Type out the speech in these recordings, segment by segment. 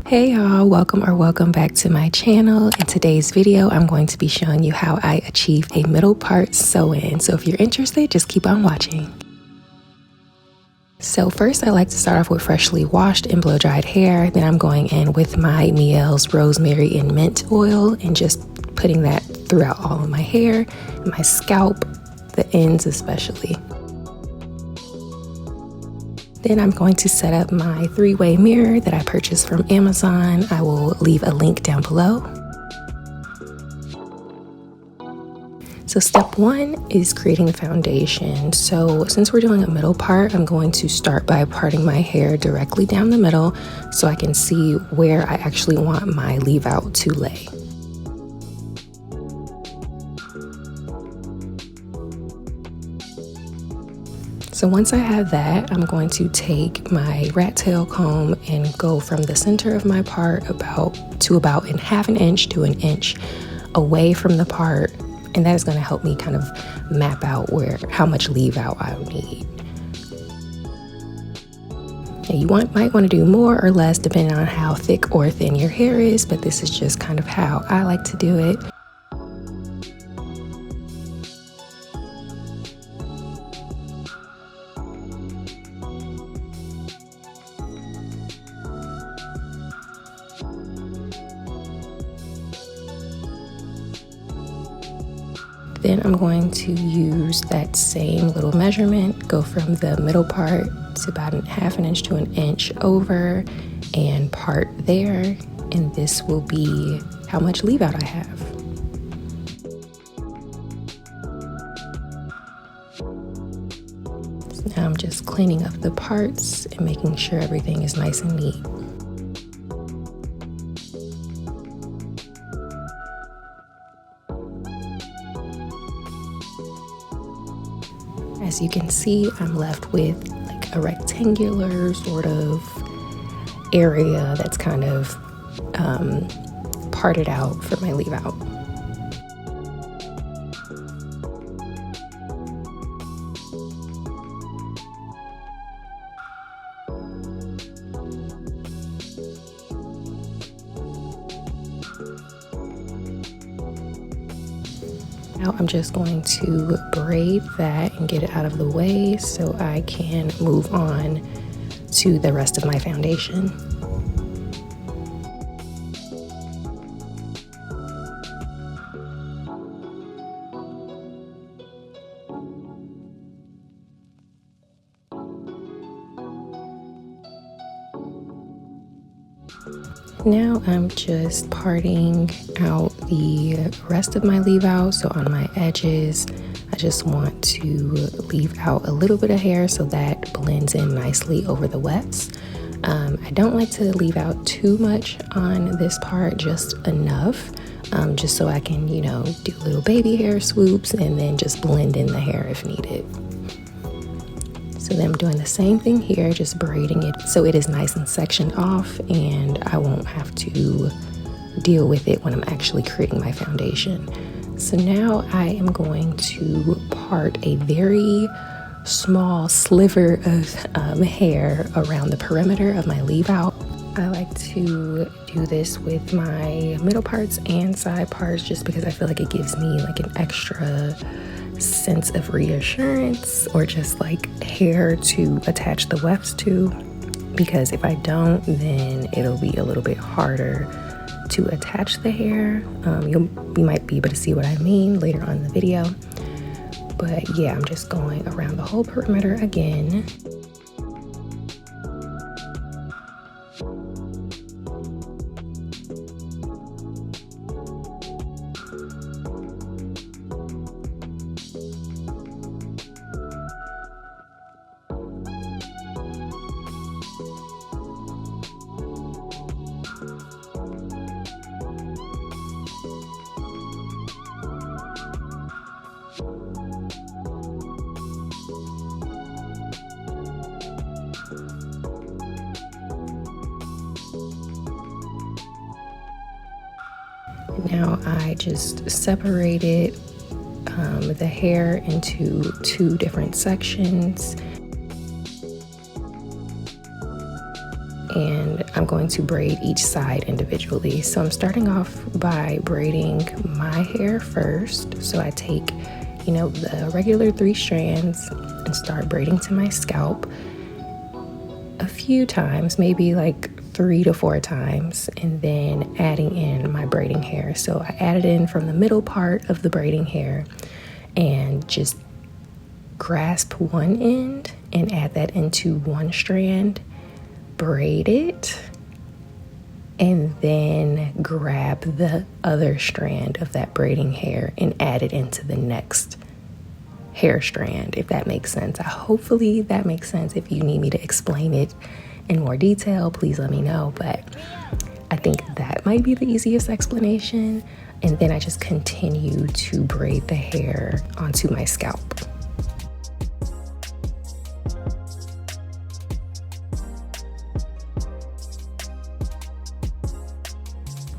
Hey y'all, welcome back to my channel. In today's video, I'm going to be showing you how I achieve a middle part sew-in. So if you're interested, just keep on watching. So first, I like to start off with freshly washed and blow-dried hair. Then I'm going in with my Miele's rosemary and mint oil and just putting that throughout all of my hair, my scalp, the ends especially. Then I'm going to set up my 3-way mirror that I purchased from Amazon. I will leave a link down below. So step 1 is creating the foundation. So since we're doing a middle part, I'm going to start by parting my hair directly down the middle so I can see where I actually want my leave out to lay. So once I have that, I'm going to take my rat tail comb and go from the center of my part about half an inch to an inch away from the part, and that is going to help me kind of map out how much leave out I would need. Now you might want to do more or less depending on how thick or thin your hair is, but this is just kind of how I like to do it. Then I'm going to use that same little measurement, go from the middle part to about half an inch to an inch over and part there, and this will be how much leave out I have. So now I'm just cleaning up the parts and making sure everything is nice and neat. As you can see, I'm left with like a rectangular sort of area that's kind of parted out for my leave out. Now I'm just going to braid that and get it out of the way so I can move on to the rest of my foundation. Now I'm just parting out the rest of my leave out. So on my edges, I just want to leave out a little bit of hair so that blends in nicely over the wefts. I don't like to leave out too much on this part, just enough, just so I can, do little baby hair swoops and then just blend in the hair if needed. So then I'm doing the same thing here, just braiding it so it is nice and sectioned off and I won't have to deal with it when I'm actually creating my foundation. So now I am going to part a very small sliver of hair around the perimeter of my leave out. I like to do this with my middle parts and side parts just because I feel like it gives me like an extra sense of reassurance, or just like hair to attach the wefts to, because if I don't, then it'll be a little bit harder to attach the hair. You might be able to see what I mean later on in the video, but yeah, I'm just going around the whole perimeter again. Now I just separated the hair into 2 different sections. and I'm going to braid each side individually. So I'm starting off by braiding my hair first. So I take, you know, the regular 3 strands and start braiding to my scalp a few times, maybe like 3 to 4 times, and then adding in my braiding hair. So I added in from the middle part of the braiding hair and just grasp one end and add that into one strand, braid it, and then grab the other strand of that braiding hair and add it into the next hair strand, if that makes sense. Hopefully that makes sense. If you need me to explain it in more detail, please let me know, but I think that might be the easiest explanation. And then I just continue to braid the hair onto my scalp.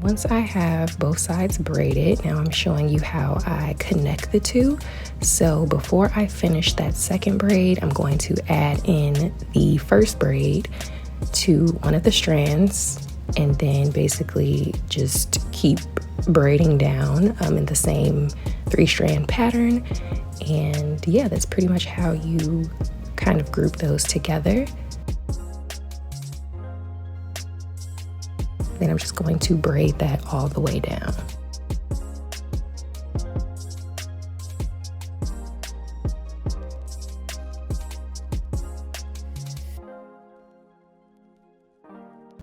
Once I have both sides braided, now I'm showing you how I connect the two. So before I finish that second braid, I'm going to add in the first braid to one of the strands and then basically just keep braiding down in the same 3-strand pattern. And yeah, that's pretty much how you kind of group those together. Then I'm just going to braid that all the way down.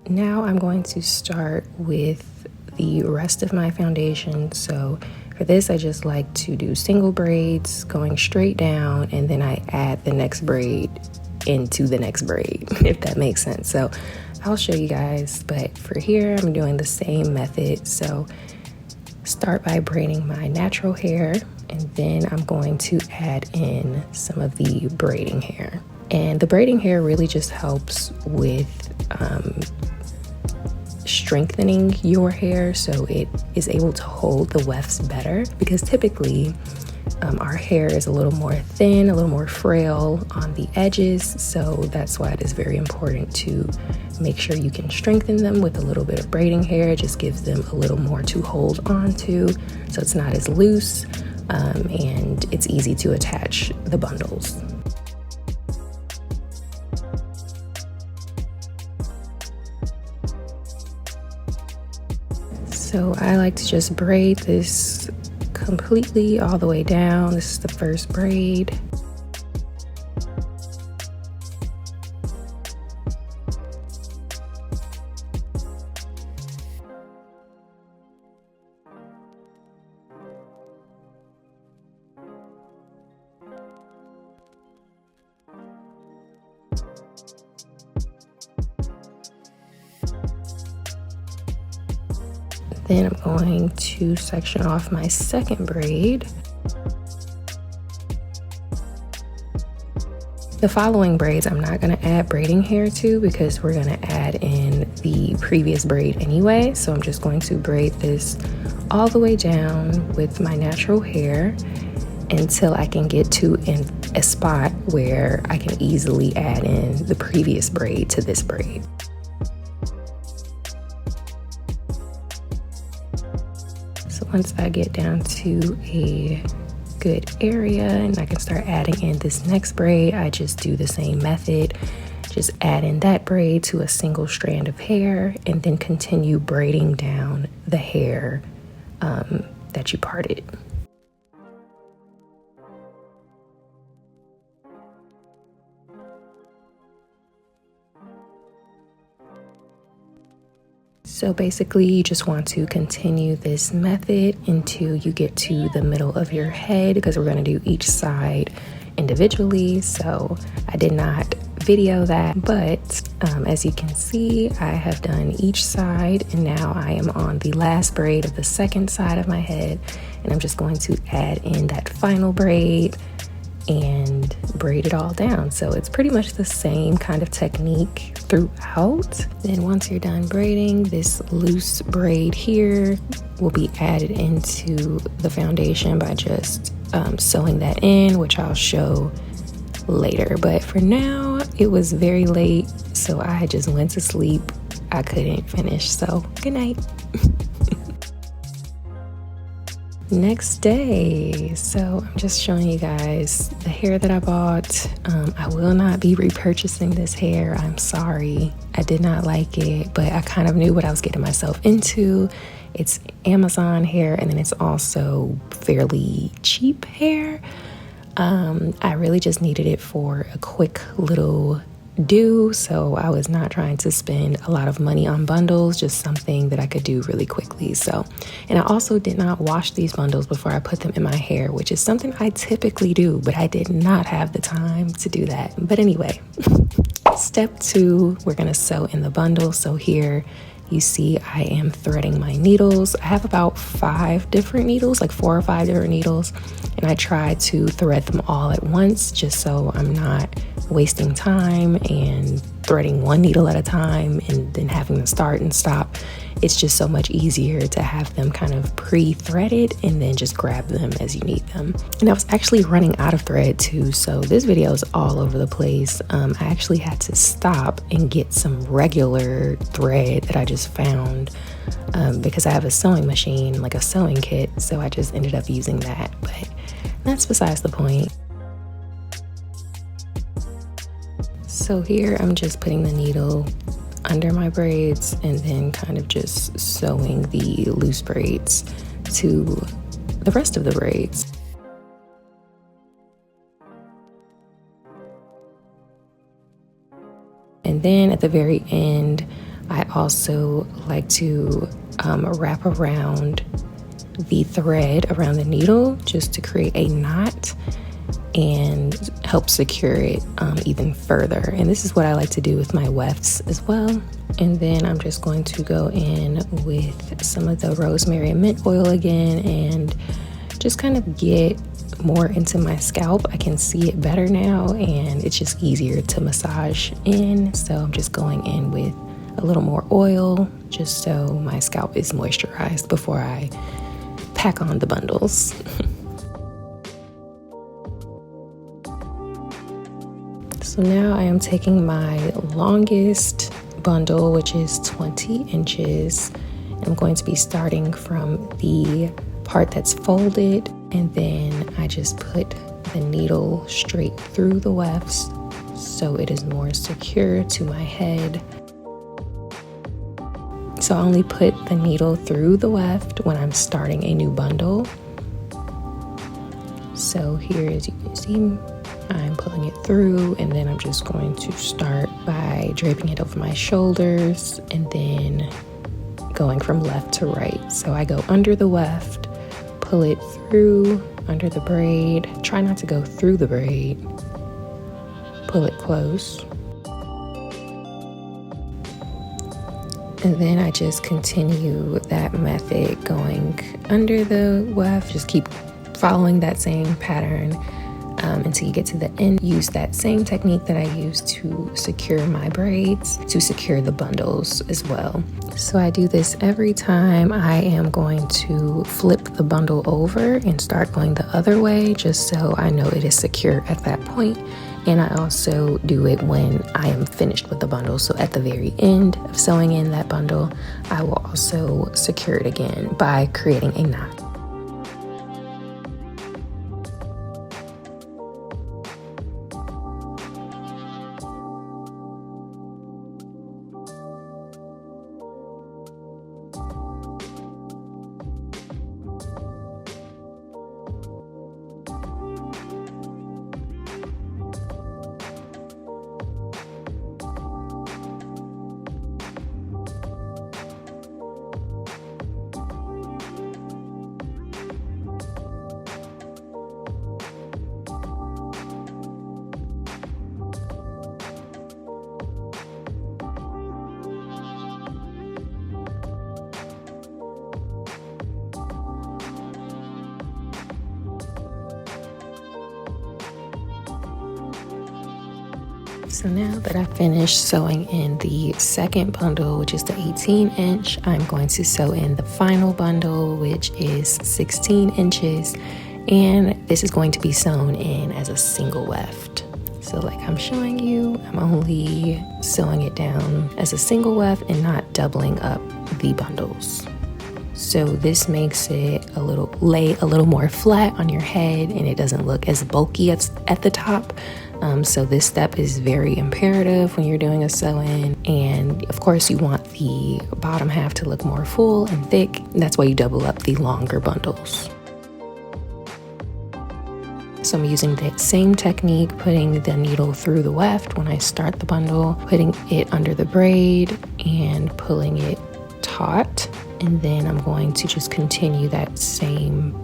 Now I'm going to start with the rest of my foundation. So for this, I just like to do single braids going straight down, and then I add the next braid into the next braid, if that makes sense. So I'll show you guys, but for here, I'm doing the same method. So start by braiding my natural hair, and then I'm going to add in some of the braiding hair. And the braiding hair really just helps with strengthening your hair so it is able to hold the wefts better, because typically our hair is a little more thin, a little more frail on the edges. So that's why it is very important to make sure you can strengthen them with a little bit of braiding hair. It just gives them a little more to hold on to, so it's not as loose and it's easy to attach the bundles. So I like to just braid this completely all the way down. This is the first braid. Then I'm going to section off my second braid. The following braids I'm not going to add braiding hair to because we're going to add in the previous braid anyway. So I'm just going to braid this all the way down with my natural hair until I can get to a spot where I can easily add in the previous braid to this braid. So once I get down to a good area and I can start adding in this next braid, I just do the same method. Just add in that braid to a single strand of hair and then continue braiding down the hair that you parted. So basically you just want to continue this method until you get to the middle of your head, because we're going to do each side individually. So I did not video that, but as you can see, I have done each side, and now I am on the last braid of the second side of my head, and I'm just going to add in that final braid and braid it all down. So it's pretty much the same kind of technique throughout. Then once you're done braiding, this loose braid here will be added into the foundation by just sewing that in, which I'll show later. But for now, it was very late so I just went to sleep. I couldn't finish, so good night. Next day, so I'm just showing you guys the hair that I bought. I will not be repurchasing this hair. I'm sorry. I did not like it, but I kind of knew what I was getting myself into. It's Amazon hair, and then it's also fairly cheap hair. I really just needed it for a quick little do, so I was not trying to spend a lot of money on bundles, just something that I could do really quickly. So, and I also did not wash these bundles before I put them in my hair, which is something I typically do, but I did not have the time to do that. But anyway, step 2, we're gonna sew in the bundle. So here you see I am threading my needles. I have about 5 different needles, like 4 or 5 different needles, and I try to thread them all at once just so I'm not wasting time and threading one needle at a time and then having to start and stop. It's just so much easier to have them kind of pre-threaded and then just grab them as you need them. And I was actually running out of thread too, so this video is all over the place. I actually had to stop and get some regular thread that I just found because I have a sewing machine, like a sewing kit, so I just ended up using that, but that's besides the point. So here I'm just putting the needle under my braids and then kind of just sewing the loose braids to the rest of the braids. And then at the very end, I also like to wrap around the thread around the needle just to create a knot and help secure it even further. And this is what I like to do with my wefts as well. And then I'm just going to go in with some of the rosemary and mint oil again and just kind of get more into my scalp. I can see it better now and it's just easier to massage in. So I'm just going in with a little more oil just so my scalp is moisturized before I pack on the bundles. So now I am taking my longest bundle, which is 20 inches. I'm going to be starting from the part that's folded, and then I just put the needle straight through the wefts so it is more secure to my head. So I only put the needle through the weft when I'm starting a new bundle. So here, as you can see, I'm pulling it through, and then I'm just going to start by draping it over my shoulders and then going from left to right. So I go under the weft, pull it through under the braid, try not to go through the braid, pull it close, and then I just continue that method going under the weft. Just keep following that same pattern until you get to the end. Use that same technique that I used to secure my braids to secure the bundles as well. So I do this every time I am going to flip the bundle over and start going the other way, just so I know it is secure at that point. And I also do it when I am finished with the bundle. So at the very end of sewing in that bundle, I will also secure it again by creating a knot. So now that I finished sewing in the second bundle, which is the 18-inch, I'm going to sew in the final bundle, which is 16 inches. And this is going to be sewn in as a single weft. So So like I'm showing you, I'm only sewing it down as a single weft and not doubling up the bundles. So this makes it lay a little more flat on your head, and it doesn't look as bulky at the top. So this step is very imperative when you're doing a sew-in. And of course you want the bottom half to look more full and thick. That's why you double up the longer bundles. So I'm using that same technique, putting the needle through the weft when I start the bundle, putting it under the braid and pulling it taut. And then I'm going to just continue that same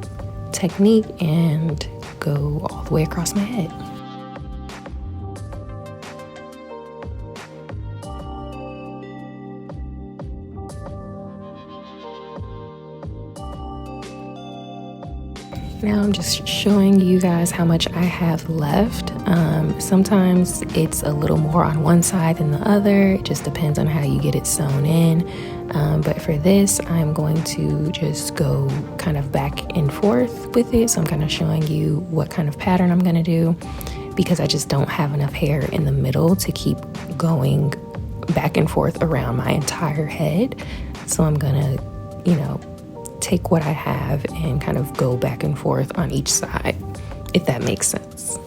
technique and go all the way across my head. Now I'm just showing you guys how much I have left. Sometimes it's a little more on one side than the other. It just depends on how you get it sewn in. But for this, I'm going to just go kind of back and forth with it. So I'm kind of showing you what kind of pattern I'm gonna do, because I just don't have enough hair in the middle to keep going back and forth around my entire head. So I'm gonna, take what I have and kind of go back and forth on each side, if that makes sense.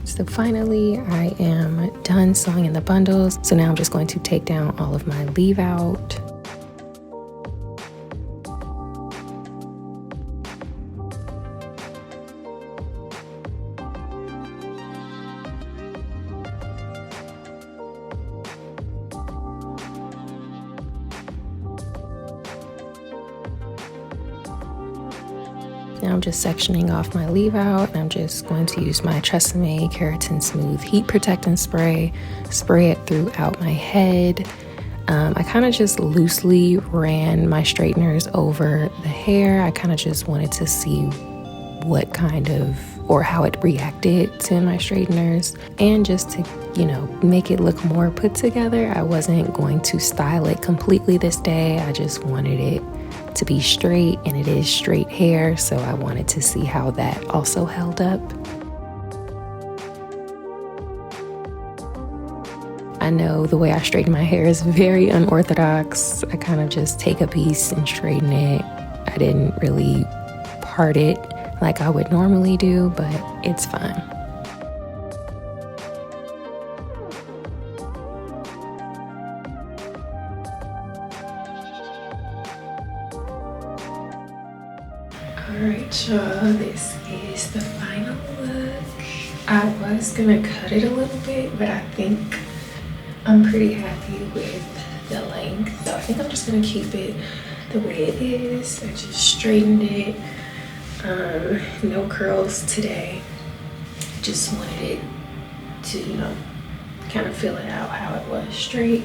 So finally, I am done sewing in the bundles. So now I'm just going to take down all of my leave out. Now I'm just sectioning off my leave out, and I'm just going to use my Tresemme Keratin Smooth Heat Protectant Spray, spray it throughout my head. I kind of just loosely ran my straighteners over the hair. I kind of just wanted to see what kind of, or how it reacted to my straighteners, and just to, make it look more put together. I wasn't going to style it completely this day. I just wanted it to be straight, and it is straight hair, so I wanted to see how that also held up. I know the way I straighten my hair is very unorthodox. I kind of just take a piece and straighten it. I didn't really part it like I would normally do, but it's fine. Alright, y'all, this is the final look. I was gonna cut it a little bit, but I think I'm pretty happy with the length. So I think I'm just gonna keep it the way it is. I just straightened it. No curls today. Just wanted it to, kind of fill it out how it was straight.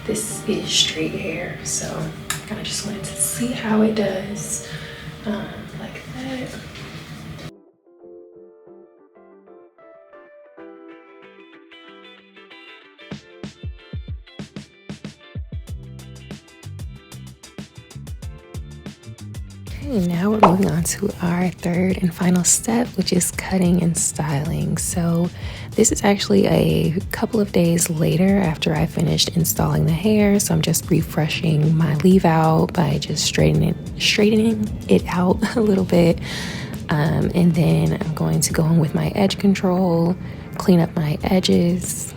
This is straight hair, so I kind of just wanted to see how it does. Like that. Okay, now we're moving on to our third and final step, which is cutting and styling. So this is actually a couple of days later after I finished installing the hair. So I'm just refreshing my leave out by just straightening it out a little bit. And then I'm going to go in with my edge control, clean up my edges.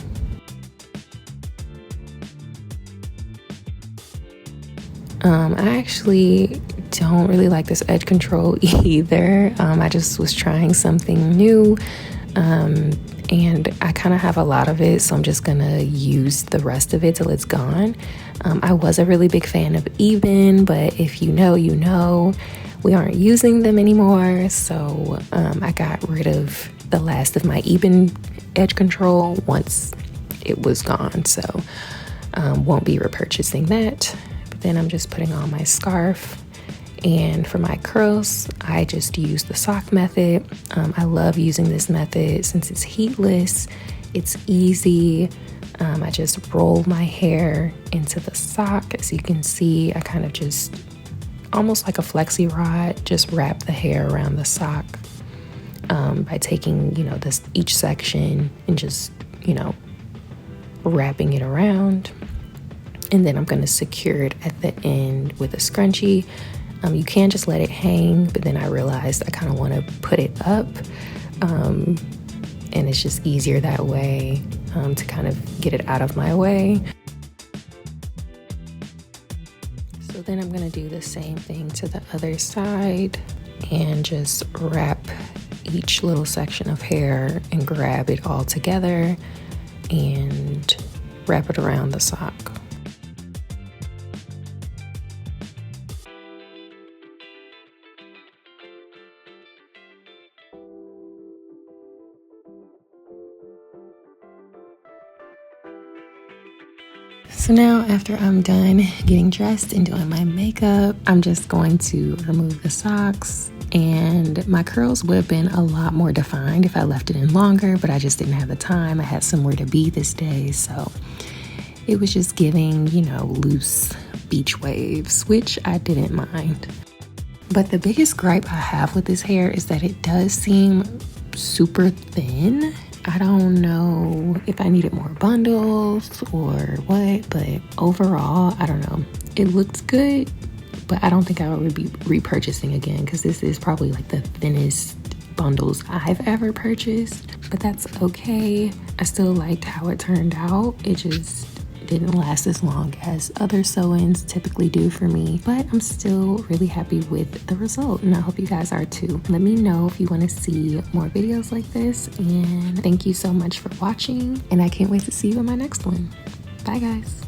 I actually don't really like this edge control either. I just was trying something new, and and I kind of have a lot of it, so I'm just gonna use the rest of it till it's gone. I was a really big fan of Eben, but if you know, you know, we aren't using them anymore. So I got rid of the last of my Eben edge control once it was gone. So won't be repurchasing that. But then I'm just putting on my scarf. And for my curls, I just use the sock method. I love using this method since it's heatless, it's easy. I just roll my hair into the sock. As you can see, I kind of just, almost like a flexi rod, just wrap the hair around the sock by taking, you know, each section and just, you know, wrapping it around. And then I'm going to secure it at the end with a scrunchie. You can just let it hang, but then I realized I kind of want to put it up, and it's just easier that way to kind of get it out of my way. So then I'm going to do the same thing to the other side and just wrap each little section of hair and grab it all together and wrap it around the sock. So now after I'm done getting dressed and doing my makeup, I'm just going to remove the socks, and my curls would have been a lot more defined if I left it in longer, but I just didn't have the time. I had somewhere to be this day, so it was just giving, you know, loose beach waves, which I didn't mind. But the biggest gripe I have with this hair is that it does seem super thin. I don't know if I needed more bundles or what, but overall, I don't know. It looks good, but I don't think I would be repurchasing again because this is probably like the thinnest bundles I've ever purchased, but that's okay. I still liked how it turned out. It just didn't last as long as other sew-ins typically do for me, but I'm still really happy with the result, and I hope you guys are too. Let me know if you want to see more videos like this, and thank you so much for watching, and I can't wait to see you in my next one. Bye guys.